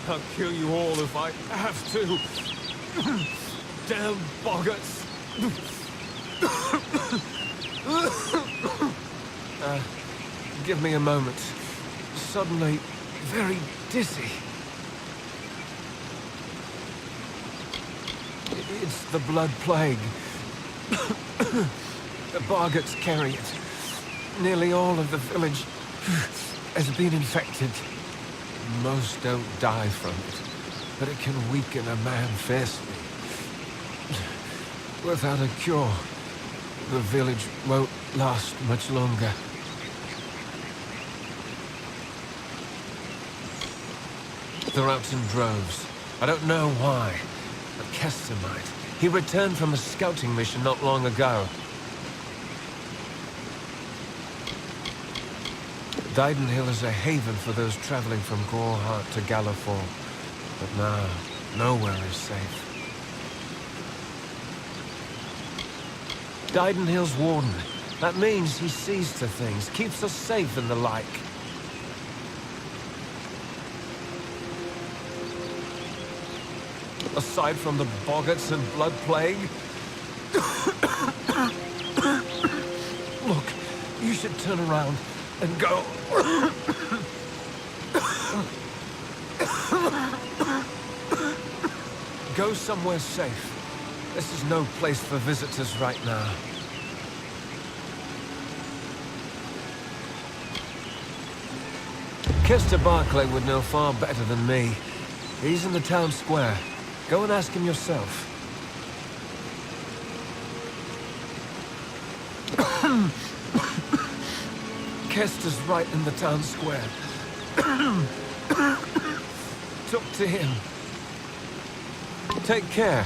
I'll kill you all if I have to. Damn boggarts. Give me a moment. Suddenly, very dizzy. It's the blood plague. The boggarts carry it. Nearly all of the village has been infected. Most don't die from it, but it can weaken a man fiercely. Without a cure, the village won't last much longer. They're out in droves. I don't know why, but Kester might. He returned from a scouting mission not long ago. Didenhill is a haven for those traveling from Gorhart to Galliford. But now, nowhere is safe. Didenhill's warden. That means he sees to things, keeps us safe and the like. Aside from the boggarts and blood plague. Look, you should turn around and go. Go somewhere safe. This is no place for visitors right now. Kester Barclay would know far better than me. He's in the town square. Go and ask him yourself. Kester's right in the town square. Talk to him. Take care.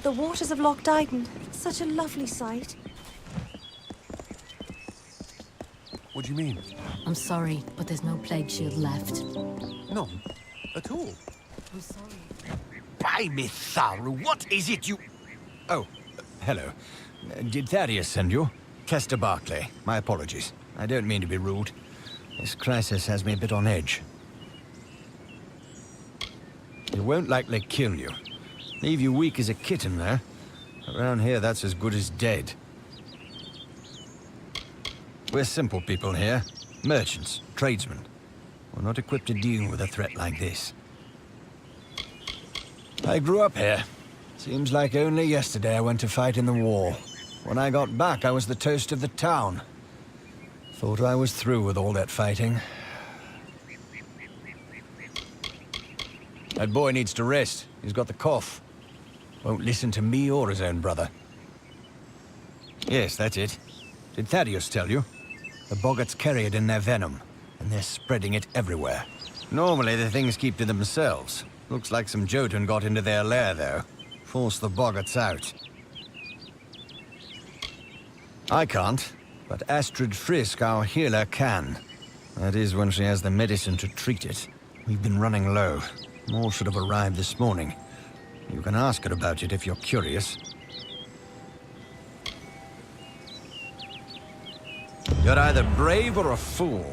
The waters of Loch Dyden. Such a lovely sight. What do you mean? I'm sorry, but there's no Plagueshield left. None at all. I'm sorry. By me, Tharu, what is it you... Oh, hello. Did Thaddeus send you? Kester Barclay. My apologies. I don't mean to be rude. This crisis has me a bit on edge. It won't likely kill you. Leave you weak as a kitten, though. Around here, that's as good as dead. We're simple people here. Merchants, tradesmen. We're not equipped to deal with a threat like this. I grew up here. Seems like only yesterday I went to fight in the war. When I got back, I was the toast of the town. Thought I was through with all that fighting. That boy needs to rest. He's got the cough. Won't listen to me or his own brother. Yes, that's it. Did Thaddeus tell you? The boggarts carry it in their venom, and they're spreading it everywhere. Normally the things keep to themselves. Looks like some Jotun got into their lair, though. Forced the boggarts out. I can't, but Astrid Frisk, our healer, can. That is when she has the medicine to treat it. We've been running low. More should have arrived this morning. You can ask her about it if you're curious. You're either brave or a fool.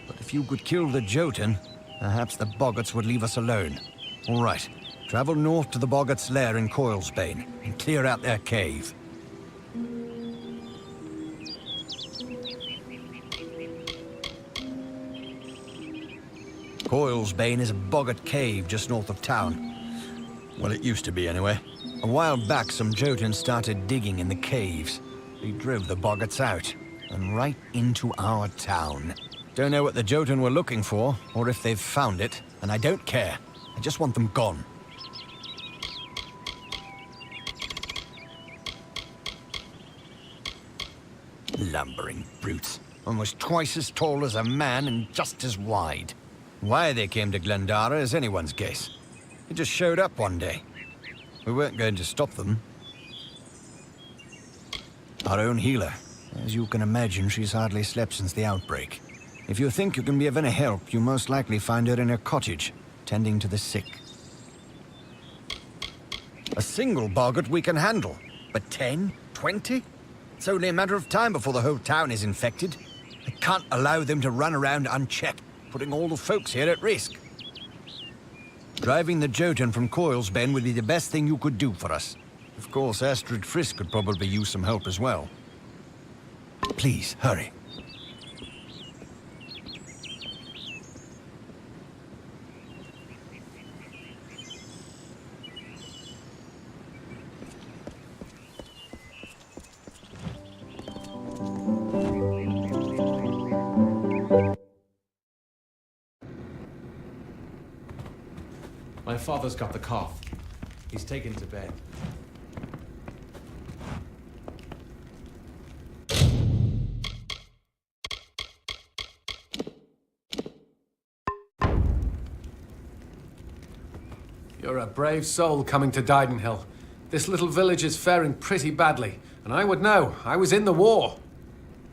But if you could kill the Jotun, perhaps the boggarts would leave us alone. All right. Travel north to the boggarts' lair in Coilsbane and clear out their cave. Coilsbane is a boggart cave just north of town. Well, it used to be anyway. A while back, some Jotun started digging in the caves. They drove the boggarts out, and right into our town. Don't know what the Jotun were looking for, or if they've found it, and I don't care. I just want them gone. Lumbering brutes. Almost twice as tall as a man and just as wide. Why they came to Glendara is anyone's guess. They just showed up one day. We weren't going to stop them. Our own healer. As you can imagine, she's hardly slept since the outbreak. If you think you can be of any help, you most likely find her in her cottage, tending to the sick. A single boggart we can handle, but 10, 20? It's only a matter of time before the whole town is infected. I can't allow them to run around unchecked, putting all the folks here at risk. Driving the Jotun from Coilsbane would be the best thing you could do for us. Of course, Astrid Frisk could probably use some help as well. Please, hurry. My father's got the cough. He's taken to bed. You're a brave soul coming to Didenhill. This little village is faring pretty badly, and I would know. I was in the war.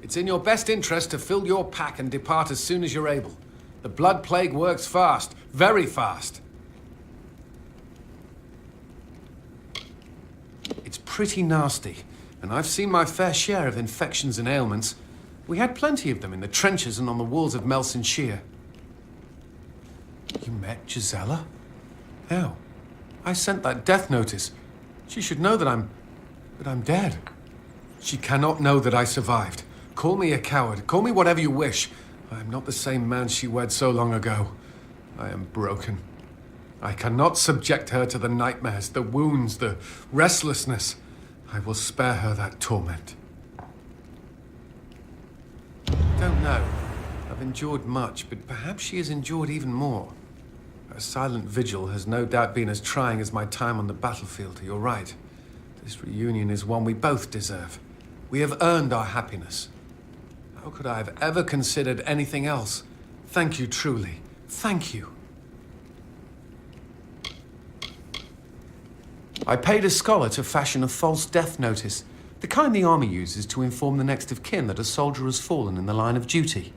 It's in your best interest to fill your pack and depart as soon as you're able. The blood plague works fast, very fast. It's pretty nasty, and I've seen my fair share of infections and ailments. We had plenty of them in the trenches and on the walls of Melson Shear. You met Gisela? How? I sent that death notice. She should know that I'm dead. She cannot know that I survived. Call me a coward. Call me whatever you wish. I am not the same man she wed so long ago. I am broken. I cannot subject her to the nightmares, the wounds, the restlessness. I will spare her that torment. Don't know. I've endured much, but perhaps she has endured even more. Her silent vigil has no doubt been as trying as my time on the battlefield. You're right. This reunion is one we both deserve. We have earned our happiness. How could I have ever considered anything else? Thank you, truly. Thank you. I paid a scholar to fashion a false death notice, the kind the army uses to inform the next of kin that a soldier has fallen in the line of duty.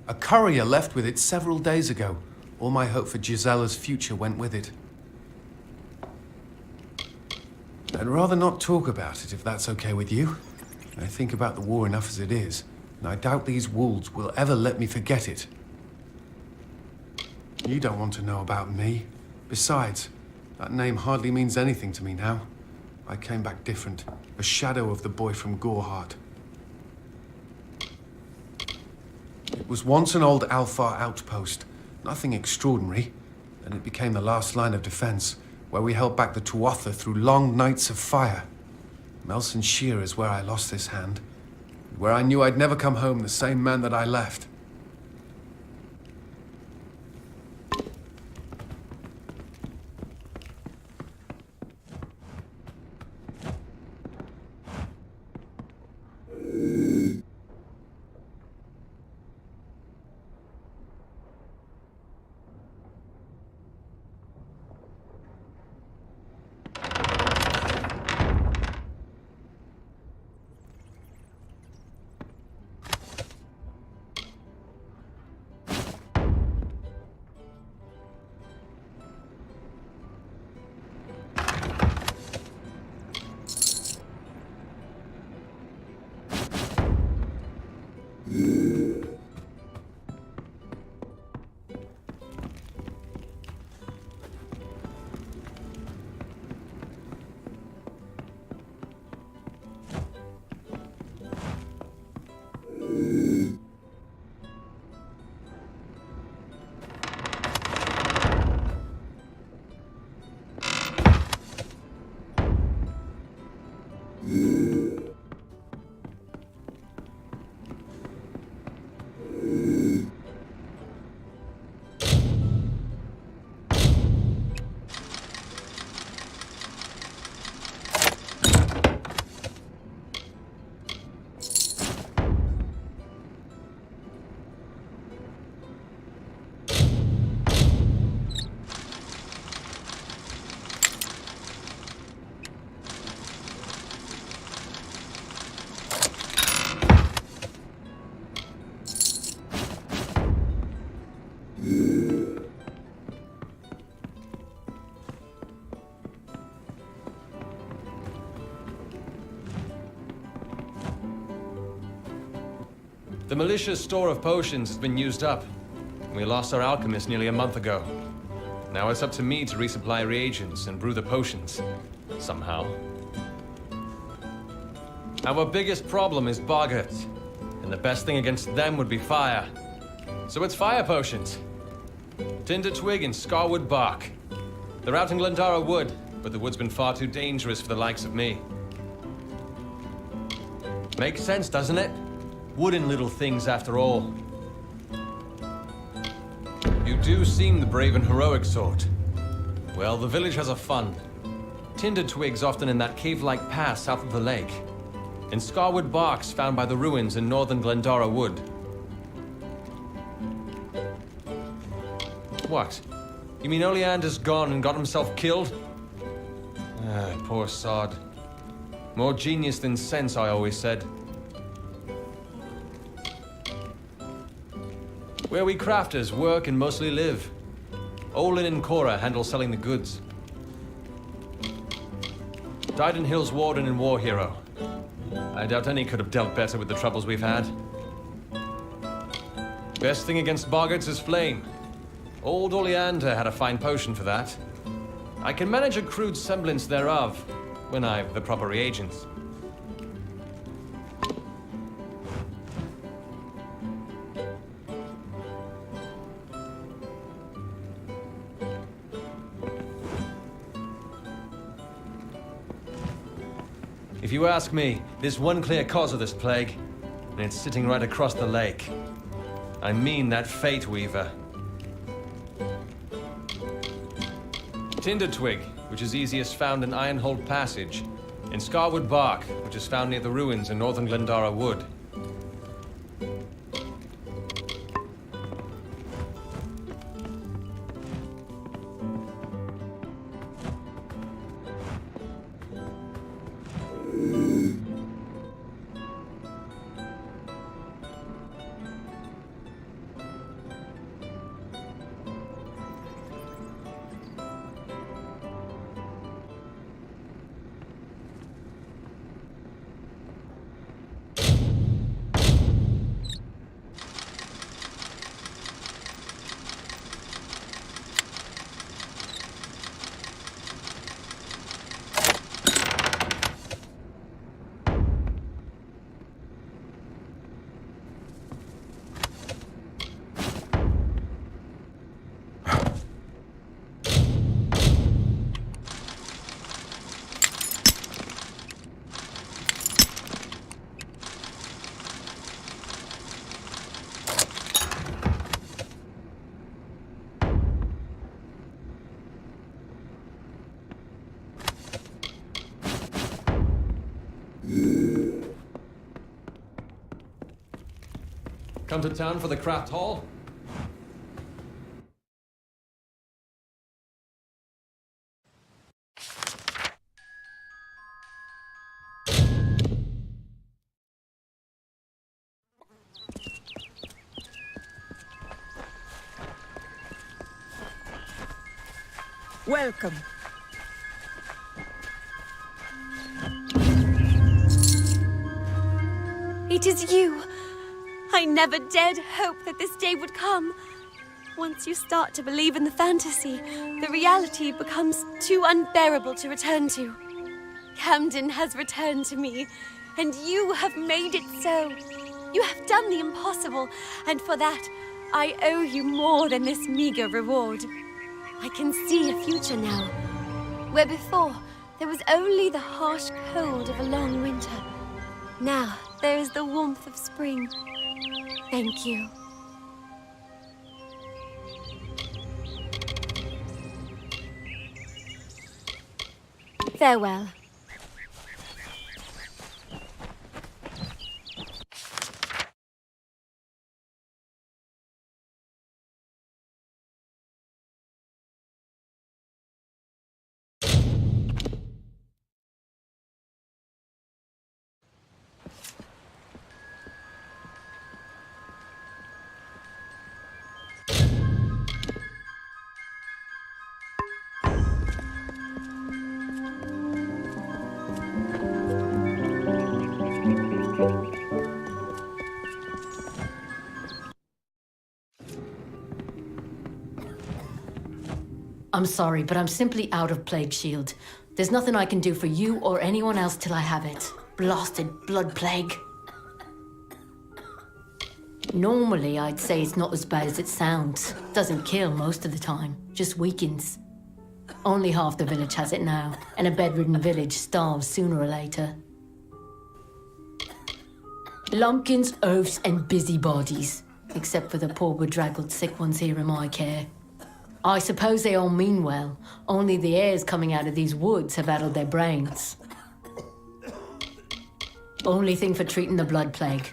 A courier left with it several days ago. All my hope for Gisela's future went with it. I'd rather not talk about it, if that's okay with you. I think about the war enough as it is, and I doubt these wolves will ever let me forget it. You don't want to know about me. Besides, that name hardly means anything to me now. I came back different, a shadow of the boy from Goreheart. It was once an old Alfar outpost, nothing extraordinary. Then it became the last line of defense, where we held back the Tuatha through long nights of fire. Melson Shear is where I lost this hand, where I knew I'd never come home the same man that I left. The militia's store of potions has been used up. We lost our alchemist nearly a month ago. Now it's up to me to resupply reagents and brew the potions. Somehow. Our biggest problem is boggarts, and the best thing against them would be fire. So it's fire potions. Tinder twig and scarwood bark. They're out in Glendara Wood, but the wood's been far too dangerous for the likes of me. Makes sense, doesn't it? Wooden little things, after all. You do seem the brave and heroic sort. Well, the village has a fund. Tinder twigs often in that cave-like pass south of the lake. And scarwood barks found by the ruins in northern Glendara Wood. What? You mean Oleander's gone and got himself killed? Ah, poor sod. More genius than sense, I always said. Where we crafters work and mostly live. Olin and Cora handle selling the goods. Dyden Hill's warden and war hero. I doubt any could have dealt better with the troubles we've had. Best thing against boggarts is flame. Old Oleander had a fine potion for that. I can manage a crude semblance thereof, when I've the proper reagents. If you ask me, there's one clear cause of this plague, and it's sitting right across the lake. I mean that Fate Weaver. Tinder twig, which is easiest found in Ironhold Passage, and scarwood bark, which is found near the ruins in northern Glendara Wood. Come to town for the craft hall? Welcome. It is you. I never dared hope that this day would come. Once you start to believe in the fantasy, the reality becomes too unbearable to return to. Camden has returned to me, and you have made it so. You have done the impossible, and for that, I owe you more than this meager reward. I can see a future now, where before there was only the harsh cold of a long winter. Now there is the warmth of spring. Thank you. Farewell. I'm sorry, but I'm simply out of Plagueshield. There's nothing I can do for you or anyone else till I have it. Blasted blood plague. Normally, I'd say it's not as bad as it sounds. Doesn't kill most of the time, just weakens. Only half the village has it now, and a bedridden village starves sooner or later. Lumpkins, oafs, and busybodies. Except for the poor bedraggled sick ones here in my care. I suppose they all mean well, only the airs coming out of these woods have addled their brains. Only thing for treating the blood plague.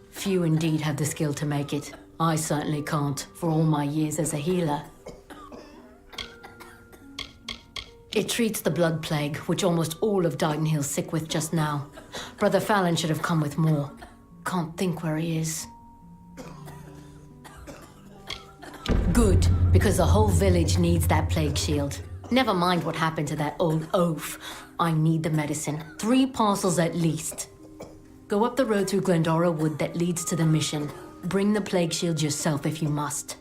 Few indeed have the skill to make it. I certainly can't, for all my years as a healer. It treats the blood plague, which almost all of Didenhill's sick with just now. Brother Fallon should have come with more. Can't think where he is. Good, because the whole village needs that plague shield. Never mind what happened to that old oaf. I need the medicine. 3 parcels at least. Go up the road through Glendora Wood that leads to the mission. Bring the plague shield yourself if you must.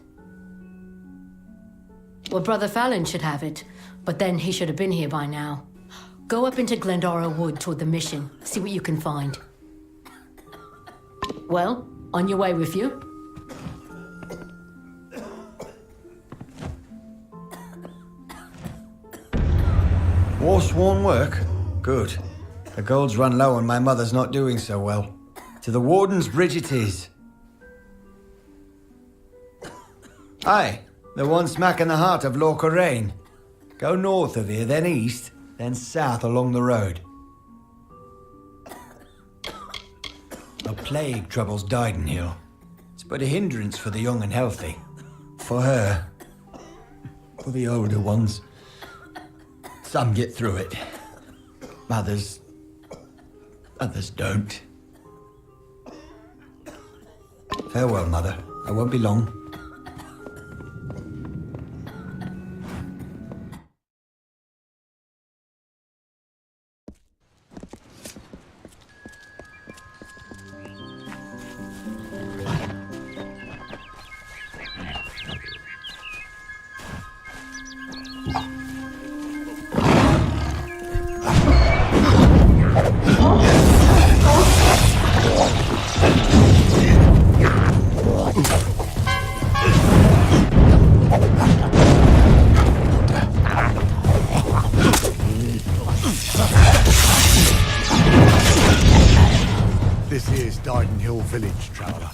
Well, Brother Fallon should have it, but then he should have been here by now. Go up into Glendora Wood toward the mission. See what you can find. Well, on your way with you. War-sworn work? Good. The gold's run low and my mother's not doing so well. To the Warden's bridge it is. Aye, the one smack in the heart of Lorcoraine. Go north of here, then east, then south along the road. A plague troubles Didenhill. It's but a hindrance for the young and healthy. For her. For the older ones. Some get through it. Others don't. Farewell, Mother. I won't be long. This is Didenhill village, traveller.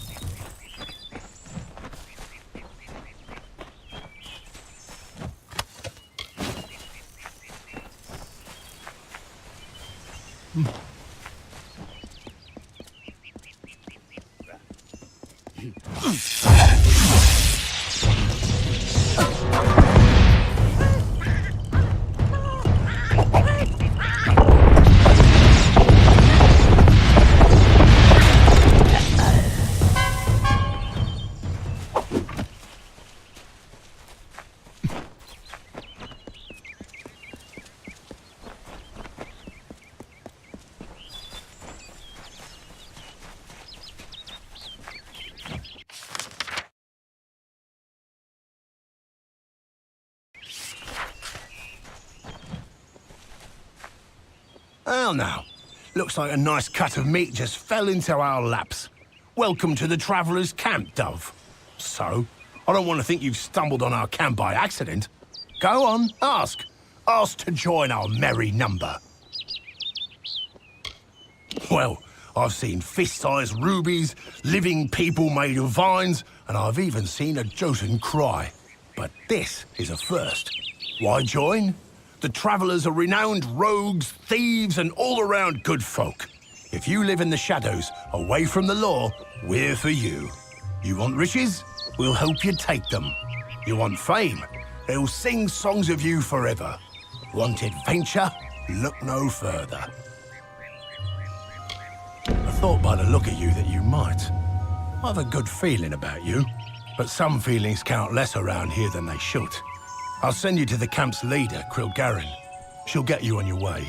Well now, looks like a nice cut of meat just fell into our laps. Welcome to the Traveller's Camp, Dove. So, I don't want to think you've stumbled on our camp by accident. Go on, ask. Ask to join our merry number. Well, I've seen fist-sized rubies, living people made of vines, and I've even seen a Jotun cry. But this is a first. Why join? The Travellers are renowned rogues, thieves, and all-around good folk. If you live in the shadows, away from the law, we're for you. You want riches? We'll help you take them. You want fame? They'll sing songs of you forever. Want adventure? Look no further. I thought by the look at you that you might. I have a good feeling about you, but some feelings count less around here than they should. I'll send you to the camp's leader, Krilgarin. She'll get you on your way.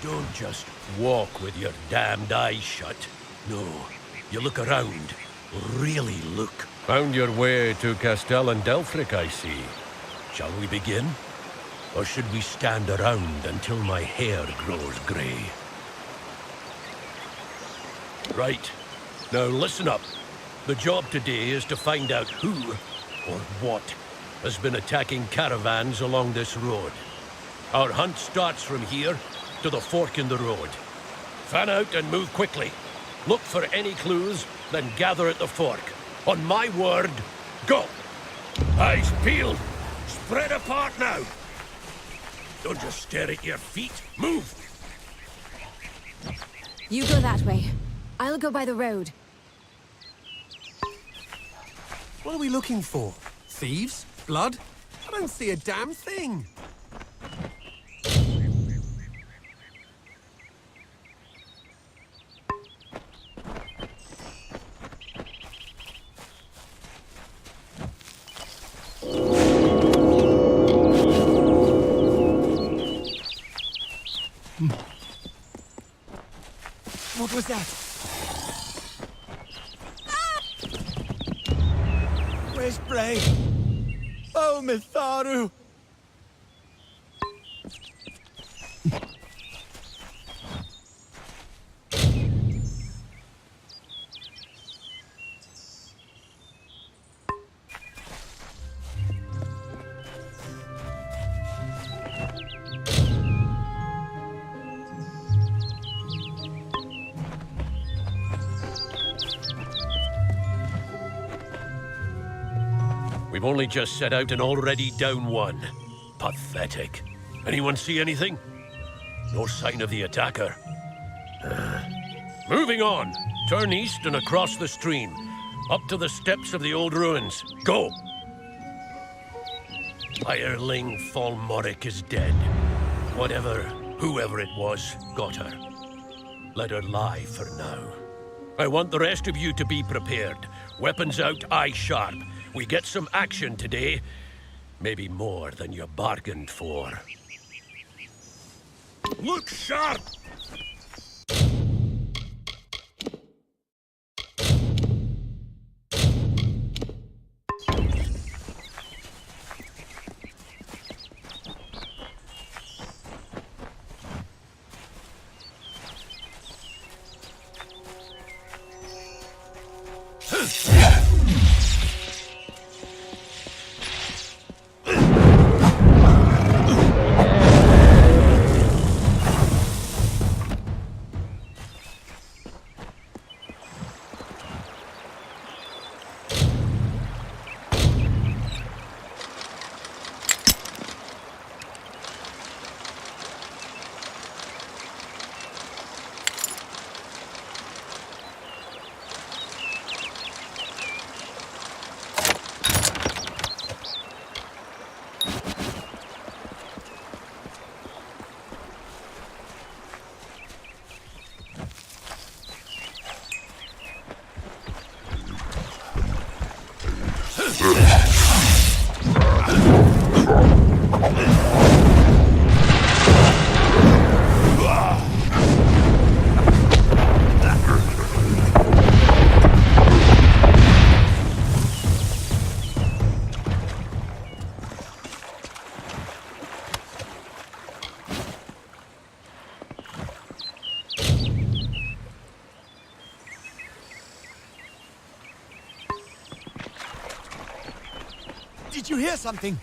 Don't just walk with your damned eyes shut. No, you look around. Really look. Found your way to Castell and Delfric, I see. Shall we begin? Or should we stand around until my hair grows grey? Right. Now listen up. The job today is to find out who, or what, has been attacking caravans along this road. Our hunt starts from here to the fork in the road. Fan out and move quickly. Look for any clues, then gather at the fork. On my word, go! Eyes peeled. Spread apart now. Don't just stare at your feet. Move! You go that way. I'll go by the road. What are we looking for? Thieves? Blood? I don't see a damn thing. What was that? Where's Bray? Oh, Mitharu! We've only just set out and already down one. Pathetic. Anyone see anything? No sign of the attacker. Moving on. Turn east and across the stream. Up to the steps of the old ruins. Go! Hireling Falmoric is dead. Whoever it was, got her. Let her lie for now. I want the rest of you to be prepared. Weapons out, eye sharp. We get some action today. Maybe more than you bargained for. Look sharp! Did you hear something?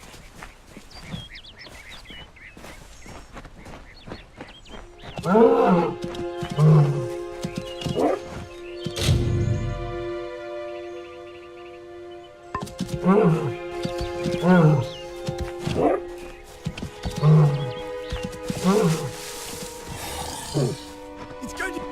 It's going to...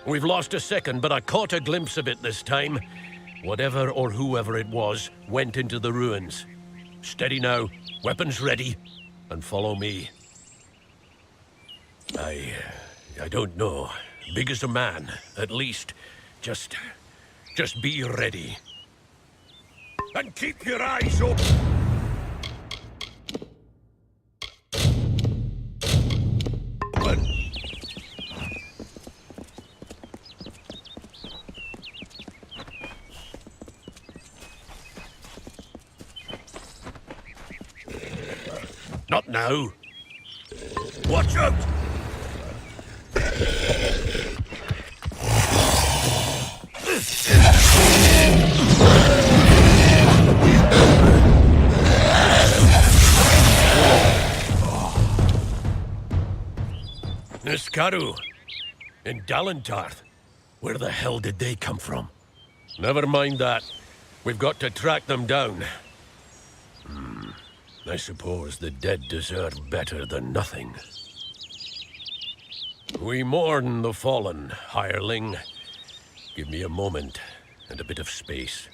We've lost a second, but I caught a glimpse of it this time. Whatever or whoever it was went into the ruins. Steady now, weapons ready, and follow me. I don't know. Big as a man, at least. Just be ready. And keep your eyes open. Not now. Watch out! Niskaru in Dalentarth. Where the hell did they come from? Never mind that. We've got to track them down. I suppose the dead deserve better than nothing. We mourn the fallen, hireling. Give me a moment and a bit of space.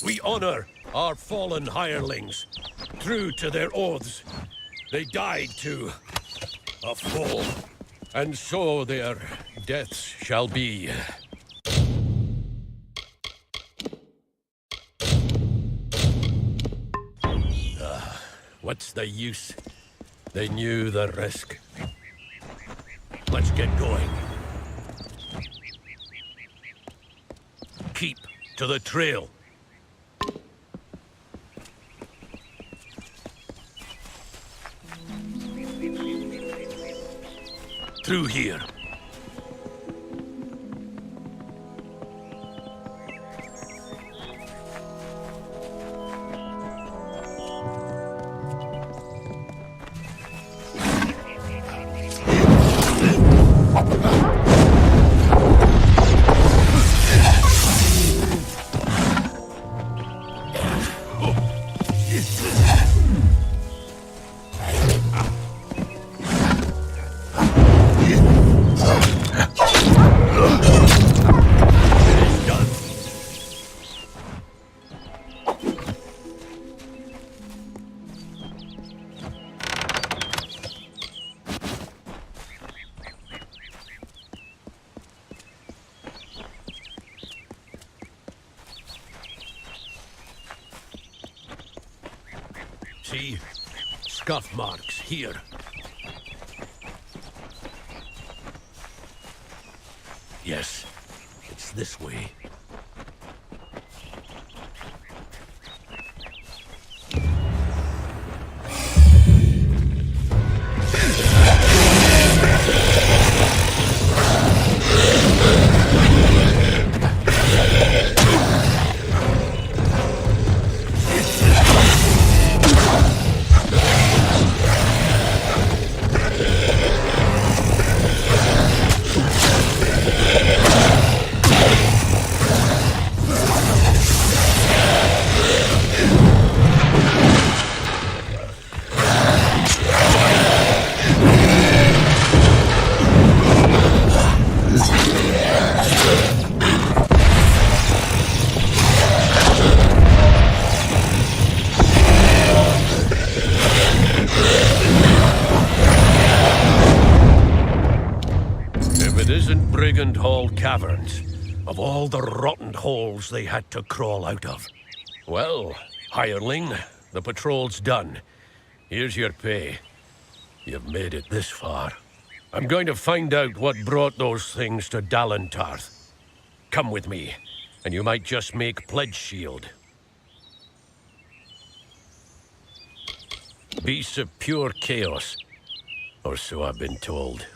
We honor our fallen hirelings, true to their oaths. They died to a foe, and so their deaths shall be. What's the use? They knew the risk. Let's get going. Keep to the trail. Through here. see? Scuff marks here. Yes, it's this way. Brigand Hall Caverns, of all the rotten holes they had to crawl out of. Well, hireling, the patrol's done. Here's your pay. You've made it this far. I'm going to find out what brought those things to Dalentarth. Come with me, and you might just make Plagueshield. Beasts of pure chaos, or so I've been told.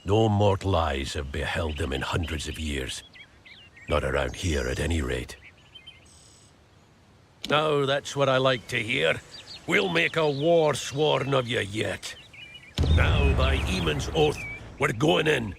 No mortal eyes have beheld them in hundreds of years. Not around here, at any rate. Now, that's what I like to hear. We'll make a war sworn of you yet. Now, by Eamon's oath, we're going in.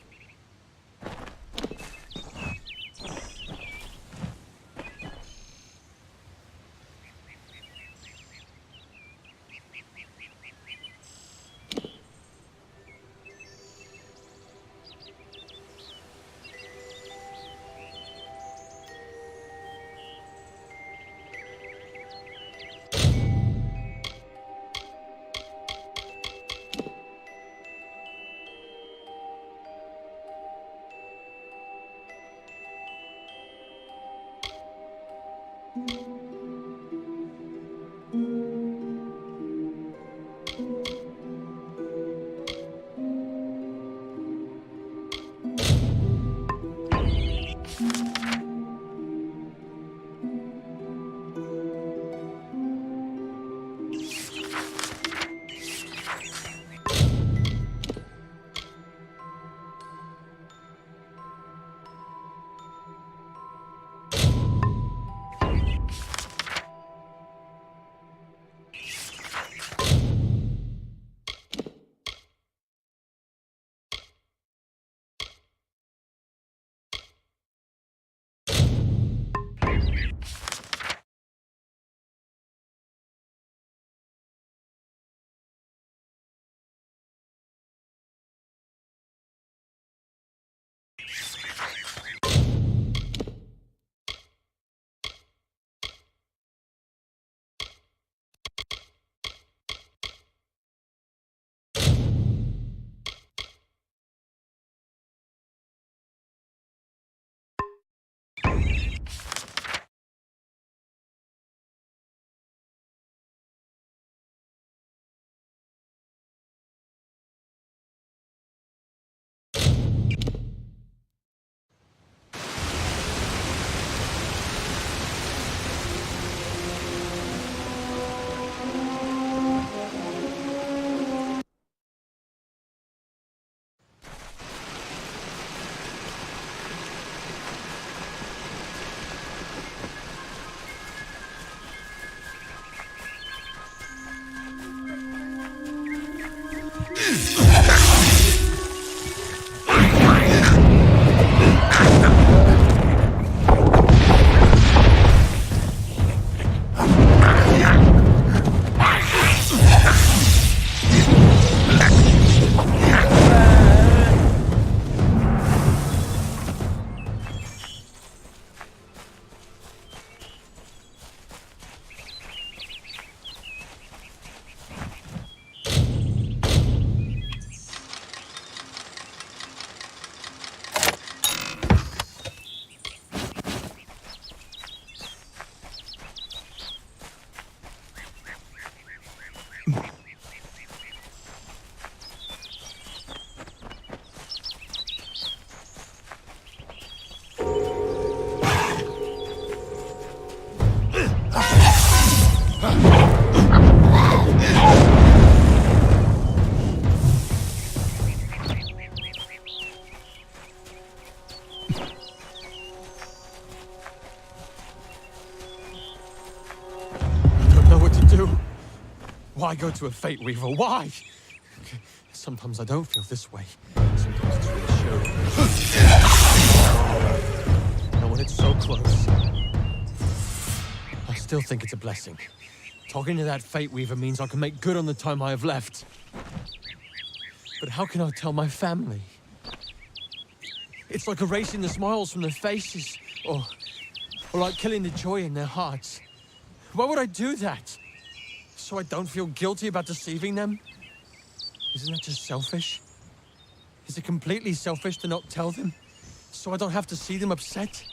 Why go to a Fate Weaver? Why? Sometimes I don't feel this way. Sometimes it's reassuring. And when it's so close, I still think it's a blessing. Talking to that Fate Weaver means I can make good on the time I have left. But how can I tell my family? It's like erasing the smiles from their faces, or like killing the joy in their hearts. Why would I do that? So I don't feel guilty about deceiving them? Isn't that just selfish? Is it completely selfish to not tell them, so I don't have to see them upset?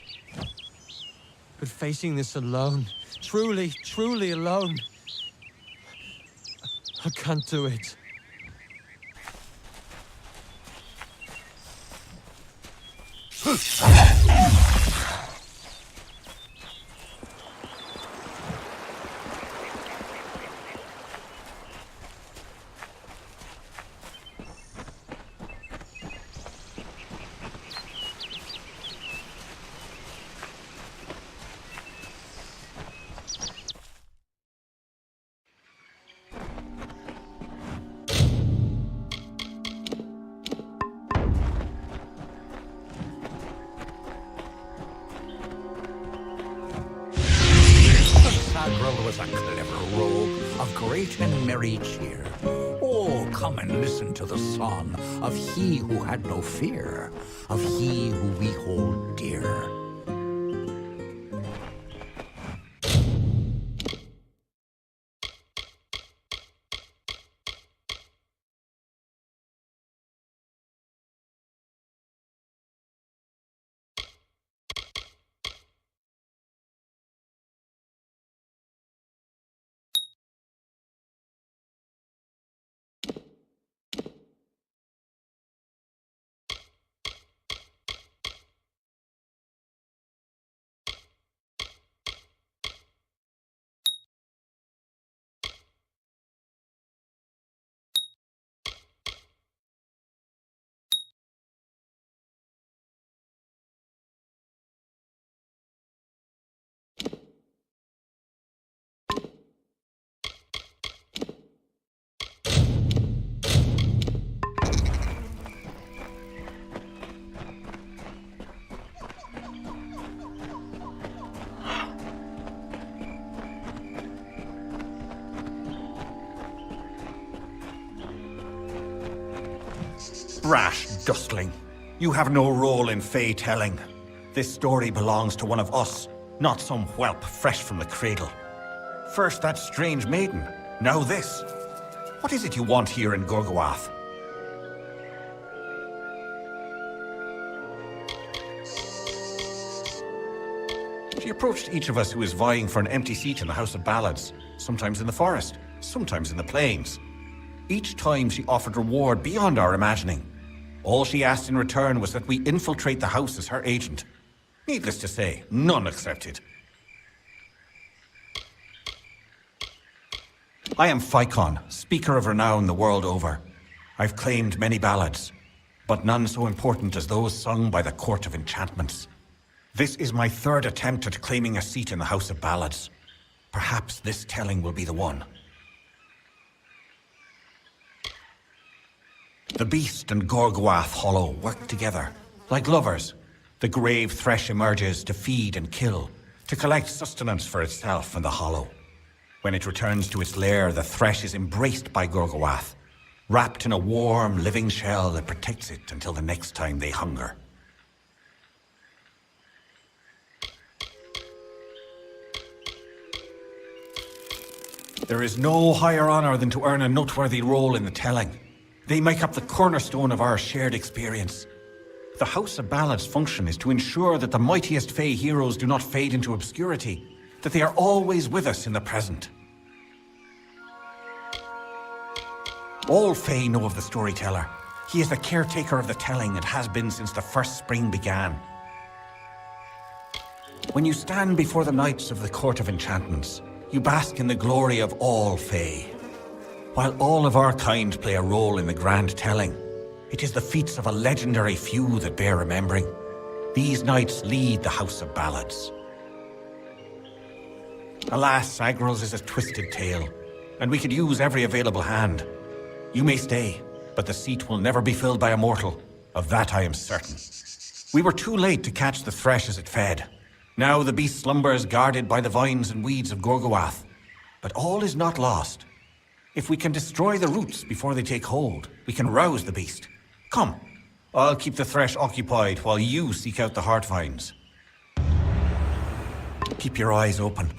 But facing this alone, truly, truly alone, I can't do it. Sagrell was a clever rogue of great and merry cheer. Oh, come and listen to the song of he who had no fear, of he who we hold dear. Rash dustling. You have no role in Fey telling. This story belongs to one of us, not some whelp fresh from the cradle. First that strange maiden, now this. What is it you want here in Gorgoath? She approached each of us who is vying for an empty seat in the House of Ballads, sometimes in the forest, sometimes in the plains. Each time she offered reward beyond our imagining. All she asked in return was that we infiltrate the house as her agent. Needless to say, none accepted. I am Phycon, speaker of renown the world over. I've claimed many ballads, but none so important as those sung by the Court of Enchantments. This is my third attempt at claiming a seat in the House of Ballads. Perhaps this telling will be the one. The Beast and Gorgoath Hollow work together. Like lovers, the grave thresh emerges to feed and kill, to collect sustenance for itself and the Hollow. When it returns to its lair, the thresh is embraced by Gorgoath, wrapped in a warm, living shell that protects it until the next time they hunger. There is no higher honor than to earn a noteworthy role in the telling. They make up the cornerstone of our shared experience. The House of Ballad's function is to ensure that the mightiest Fey heroes do not fade into obscurity, that they are always with us in the present. All Fey know of the storyteller. He is the caretaker of the telling and has been since the first spring began. When you stand before the Knights of the Court of Enchantments, you bask in the glory of all Fey. While all of our kind play a role in the grand telling, it is the feats of a legendary few that bear remembering. These knights lead the House of Ballads. Alas, Sagrell's is a twisted tale. and we could use every available hand. You may stay, but the seat will never be filled by a mortal. Of that I am certain. We were too late to catch the thresh as it fed. Now the beast slumbers guarded by the vines and weeds of Gorgoath. But all is not lost. If we can destroy the roots before they take hold, we can rouse the beast. Come, I'll keep the thresh occupied while you seek out the heart vines. Keep your eyes open.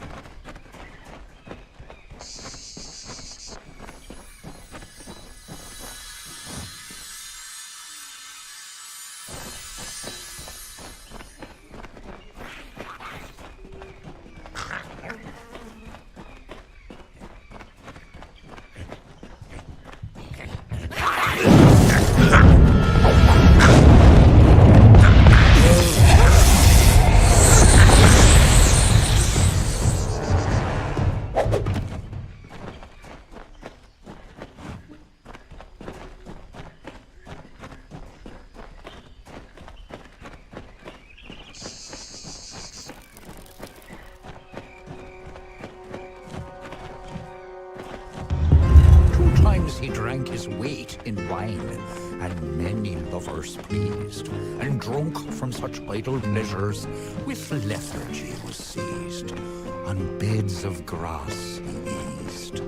He drank his weight in wine, and many lovers pleased, and drunk from such idle pleasures, with lethargy was seized. On beds of grass he eased.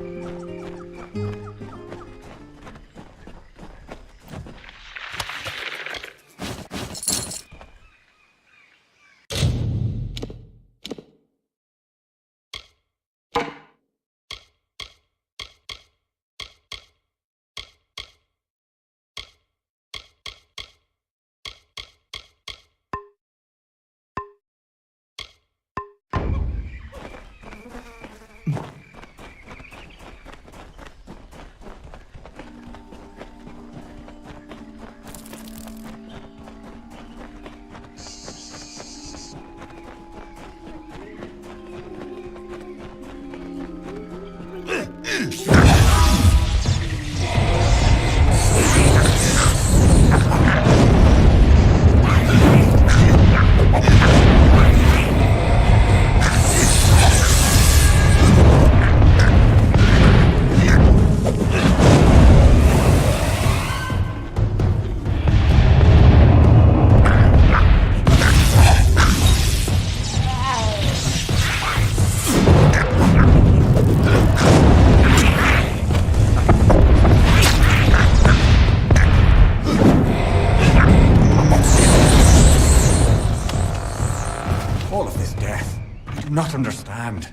Not understand.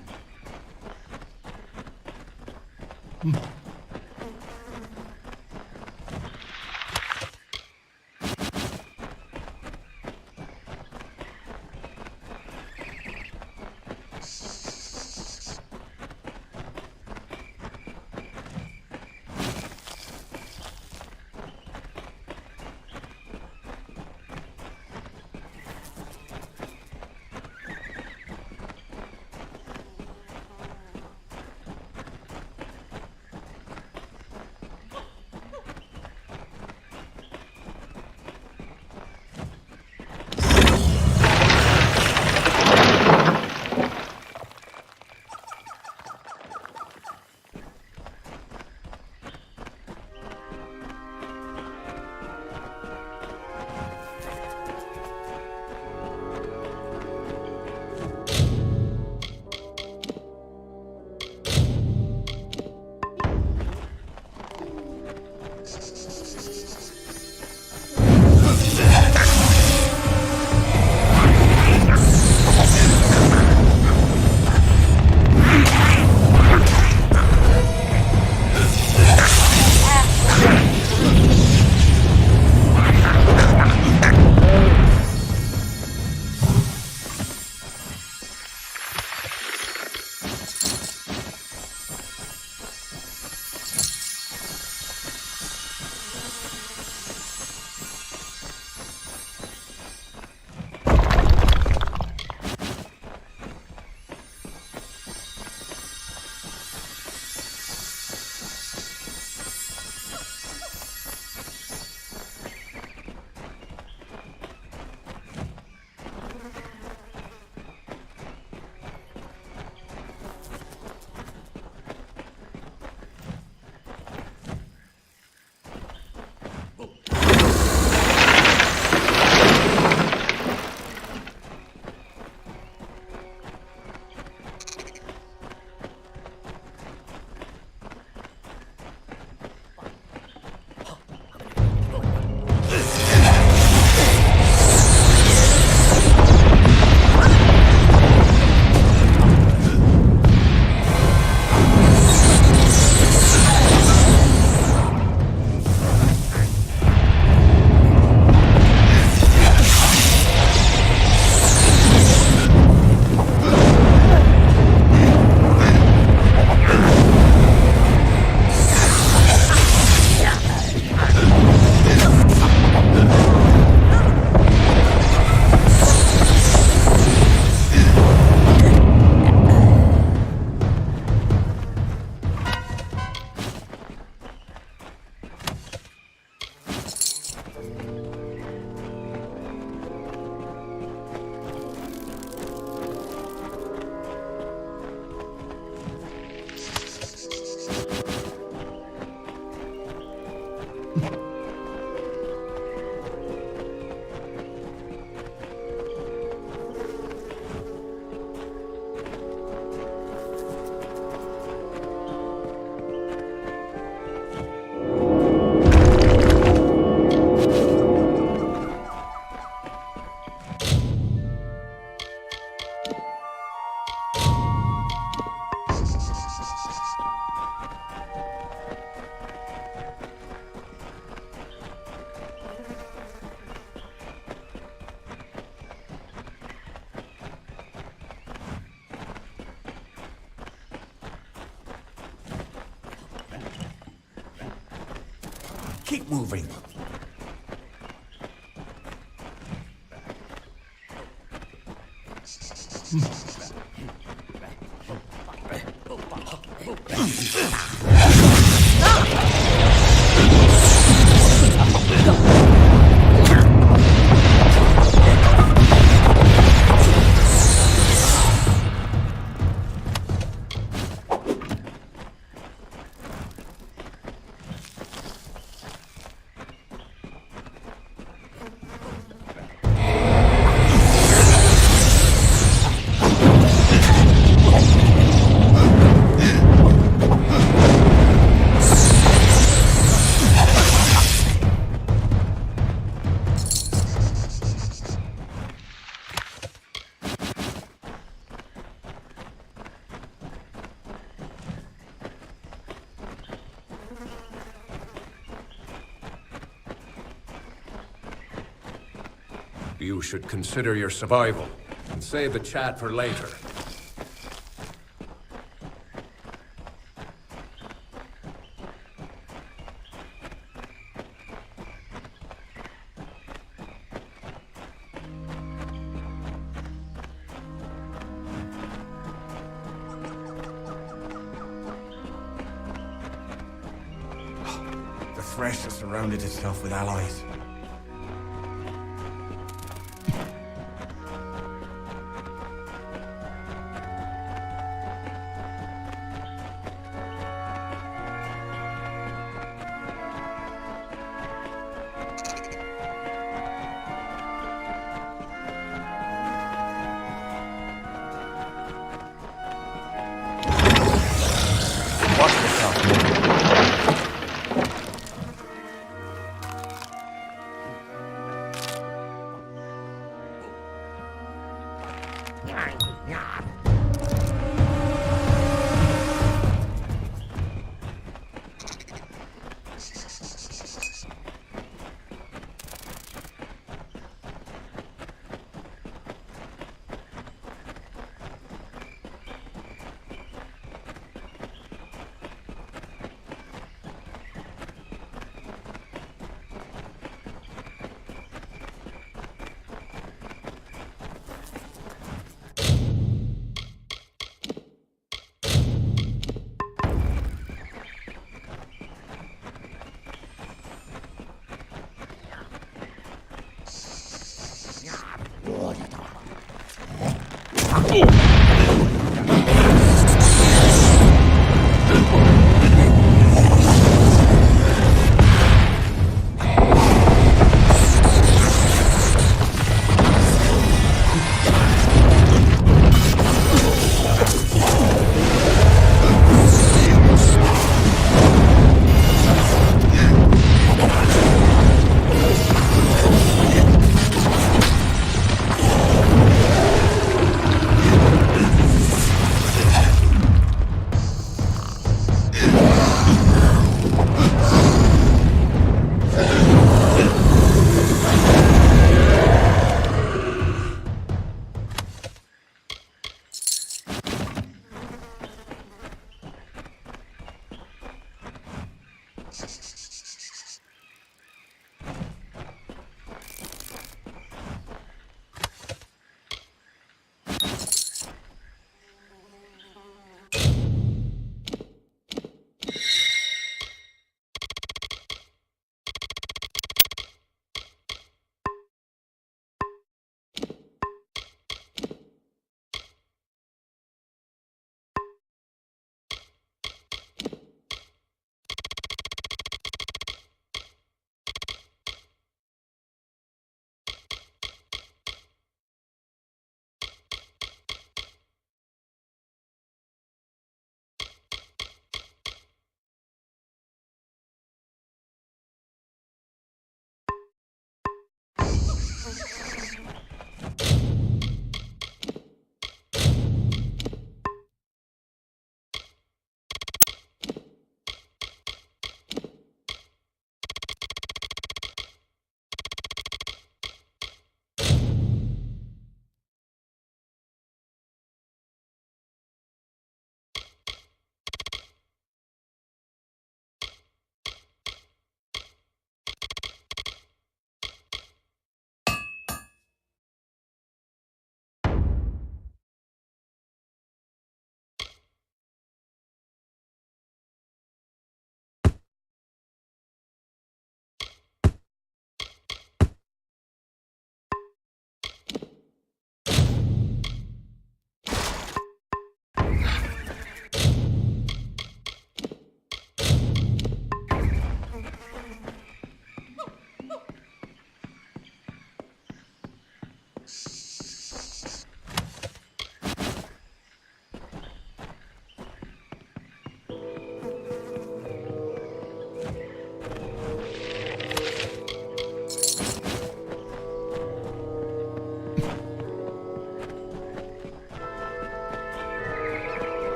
Keep moving. You should consider your survival, and save the chat for later. The Thresh has surrounded itself with allies. Watch yourself.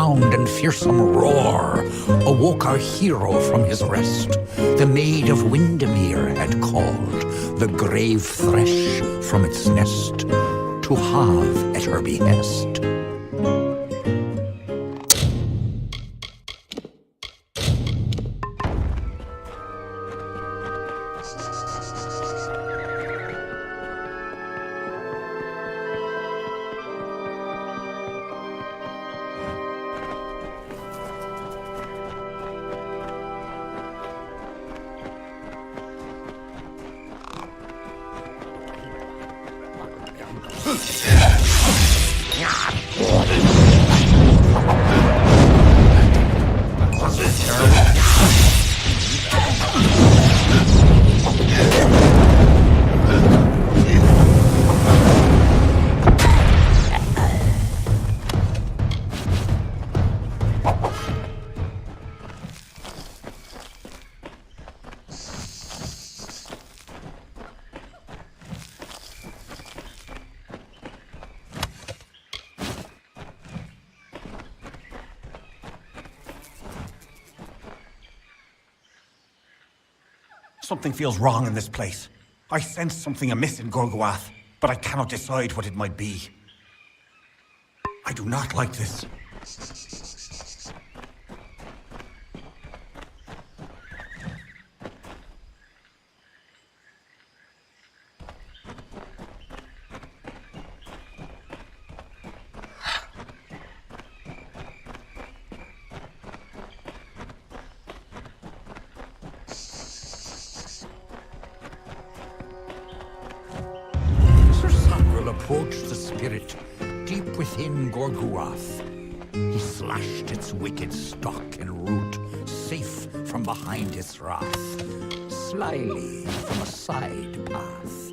sound and fearsome roar awoke our hero from his rest. The maid of Windermere had called the grave thresh from its nest to have at her behest. Something feels wrong in this place. I sense something amiss in Gorgoath, but I cannot decide what it might be. I do not like this. Sir Sagrell approached the spirit deep within Gorgoath. He slashed its wicked stock and root, safe from behind its wrath, slyly from a side path.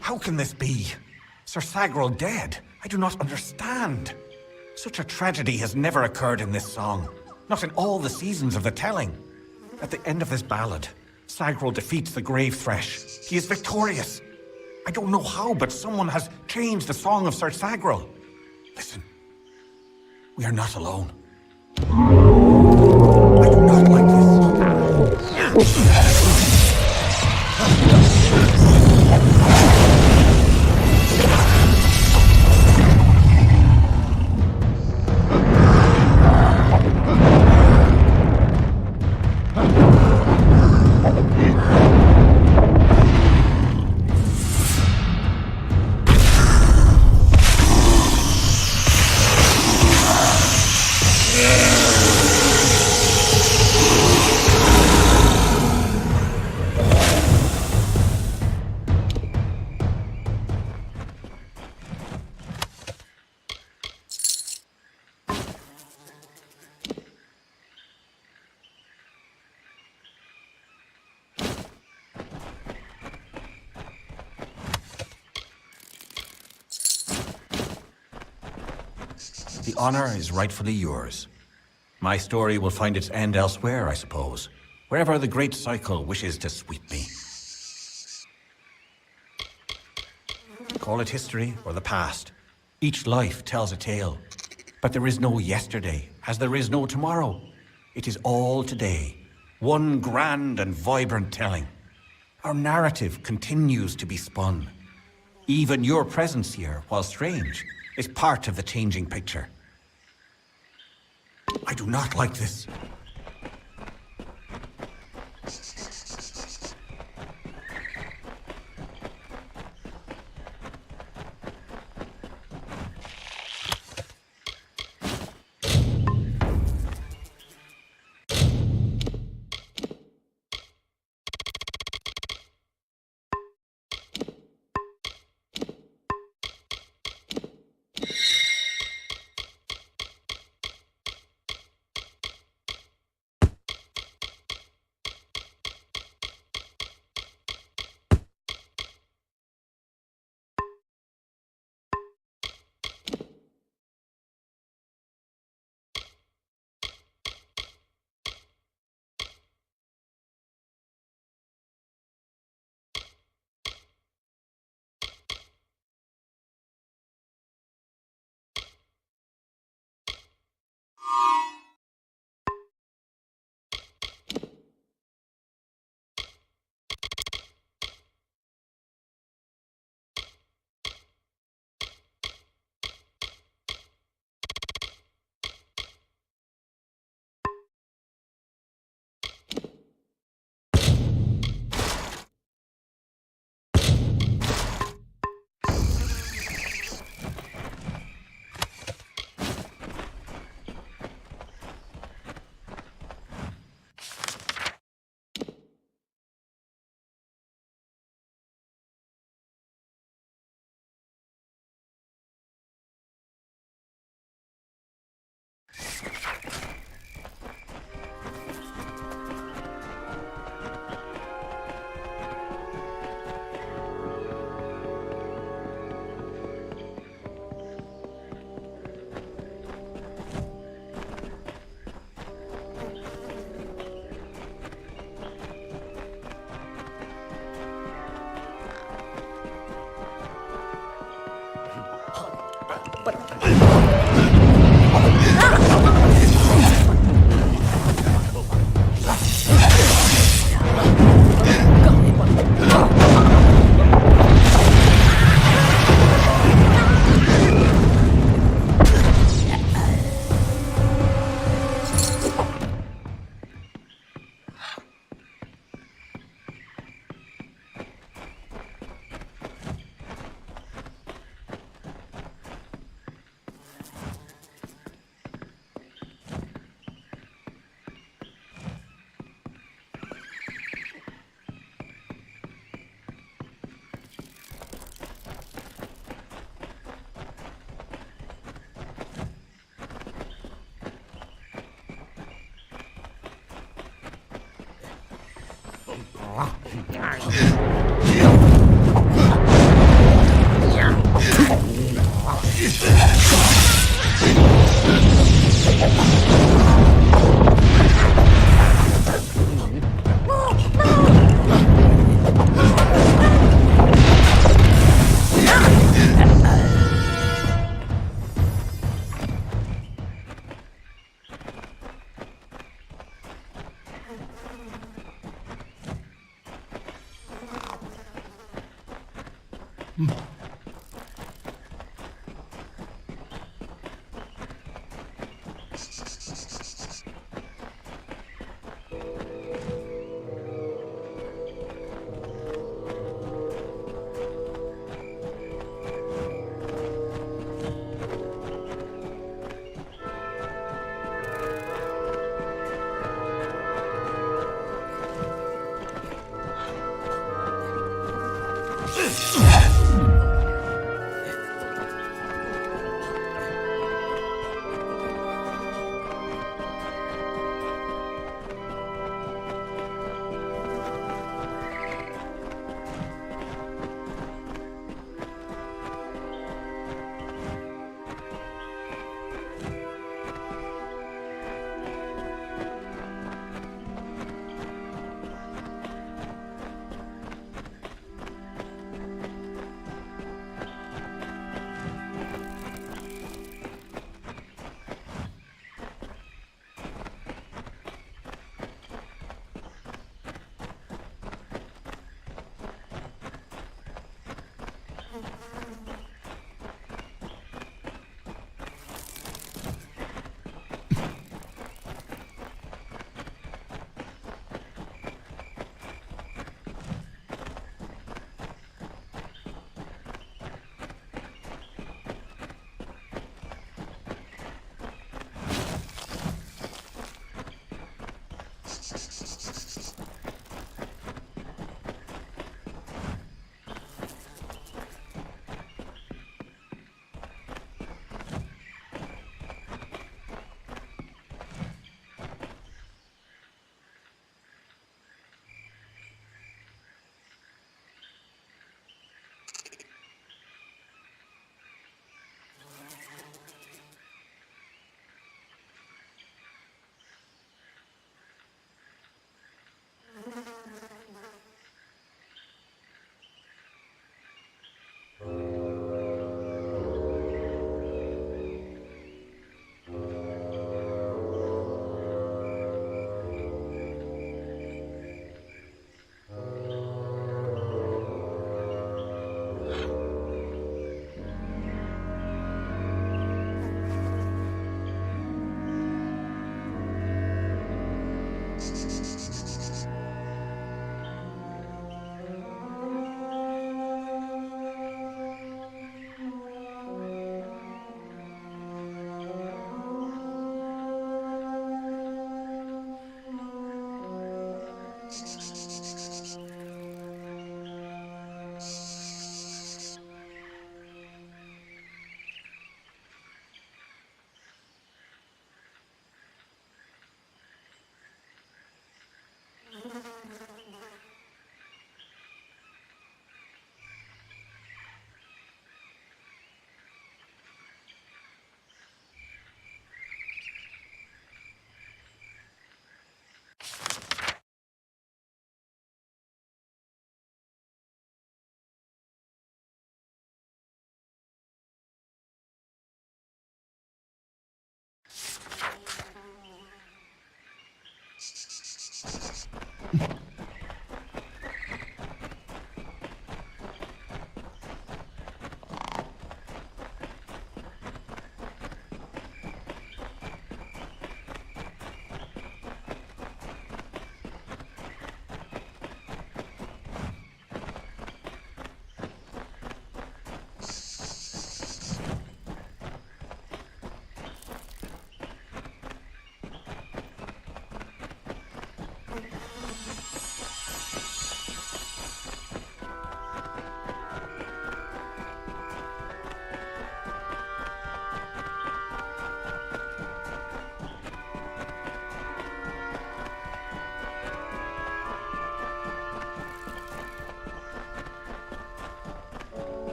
How can this be? Sir Sagrell dead? I do not understand. Such a tragedy has never occurred in this song. Not in all the seasons of the telling. At the end of this ballad, Sagrell defeats the grave thresh. He is victorious. I don't know how, but someone has changed the song of Sir Sagrell. Listen. We are not alone. I do not like this. the honor is rightfully yours. My story will find its end elsewhere, I suppose. Wherever the great cycle wishes to sweep me. Call it history or the past. Each life tells a tale. But there is no yesterday, as there is no tomorrow. It is all today. One grand and vibrant telling. Our narrative continues to be spun. Even your presence here, while strange, is part of the changing picture. I do not like this.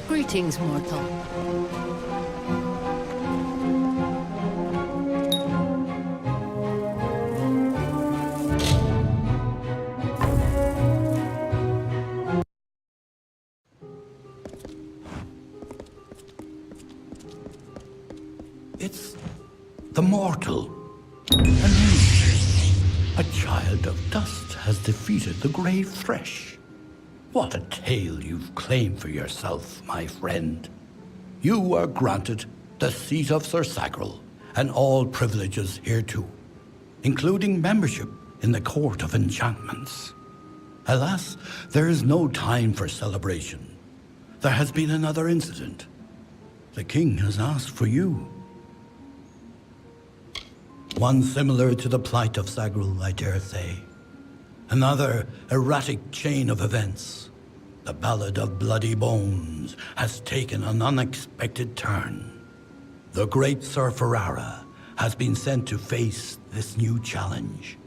Greetings, mortal. It's the mortal. And you, a child of dust, has defeated the grave thresh. What a tale you've claimed for yourself, my friend. You are granted the seat of Sir Sagrell and all privileges hereto, including membership in the Court of Enchantments. Alas, there is no time for celebration. There has been another incident. The king has asked for you. One similar to the plight of Sagrell, I dare say. Another erratic chain of events. The Ballad of Bloody Bones has taken an unexpected turn. The great Sir Ferrara has been sent to face this new challenge.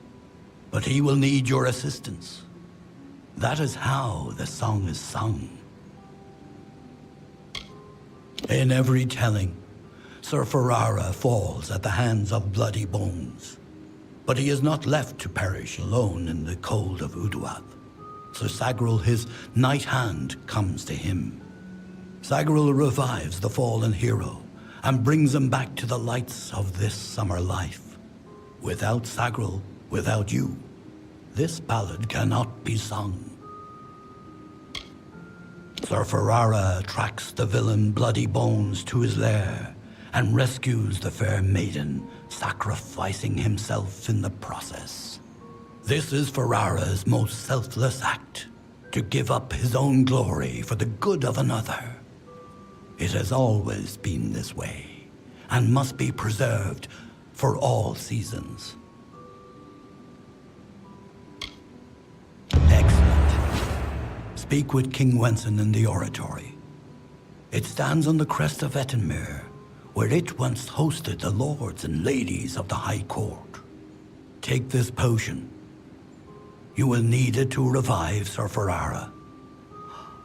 But he will need your assistance. That is how the song is sung. In every telling, Sir Ferrara falls at the hands of Bloody Bones. But he is not left to perish alone in the cold of Uduath. Sir Sagrell, his knight hand, comes to him. Sagrell revives the fallen hero and brings him back to the lights of this summer life. Without Sagrell, without you, this ballad cannot be sung. Sir Ferrara tracks the villain Bloody Bones to his lair and rescues the fair maiden, sacrificing himself in the process. This is Ferrara's most selfless act, to give up his own glory for the good of another. It has always been this way, and must be preserved for all seasons. Excellent. Speak with King Wenson in the oratory. It stands on the crest of Ettenmere, where it once hosted the lords and ladies of the High Court. Take this potion. You will need it to revive Sir Ferrara.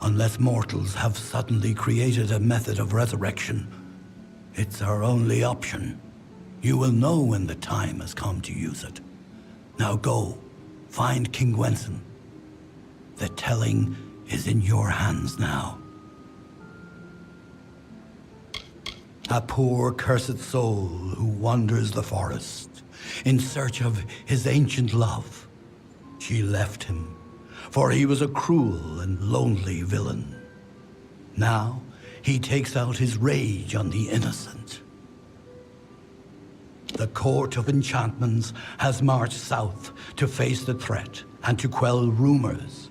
Unless mortals have suddenly created a method of resurrection, it's our only option. You will know when the time has come to use it. Now go, find King Wenson. The telling is in your hands now. a poor cursed soul who wanders the forest in search of his ancient love. She left him, for he was a cruel and lonely villain. Now he takes out his rage on the innocent. The Court of Enchantments has marched south to face the threat and to quell rumors.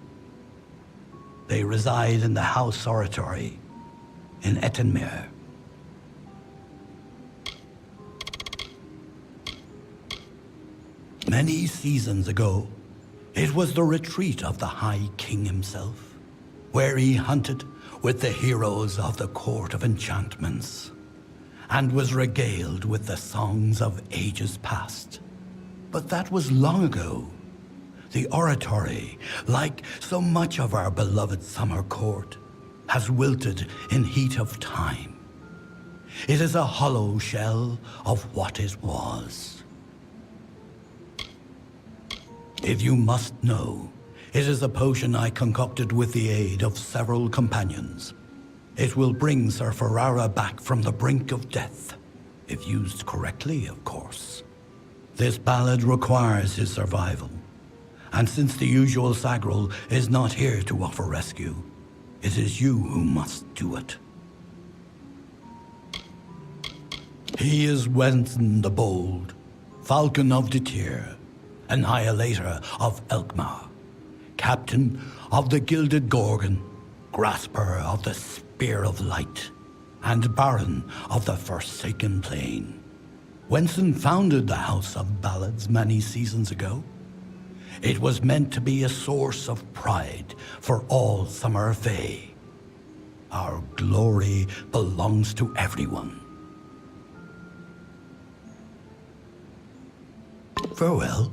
They reside in the House Oratory in Ettenmere. Many seasons ago, it was the retreat of the High King himself, where he hunted with the heroes of the Court of Enchantments, and was regaled with the songs of ages past. But that was long ago. The Oratory, like so much of our beloved summer court, has wilted in heat of time. It is a hollow shell of what it was. If you must know, it is a potion I concocted with the aid of several companions. It will bring Sir Ferrara back from the brink of death, if used correctly, of course. This ballad requires his survival, and since the usual Sagrell is not here to offer rescue, it is you who must do it. He is Wenson the Bold, Falcon of Detir, Annihilator of Elkmar, Captain of the Gilded Gorgon, Grasper of the Spear of Light, and Baron of the Forsaken Plain. Wenson founded the House of Ballads many seasons ago. It was meant to be a source of pride for all Summer Fae. Our glory belongs to everyone. Farewell.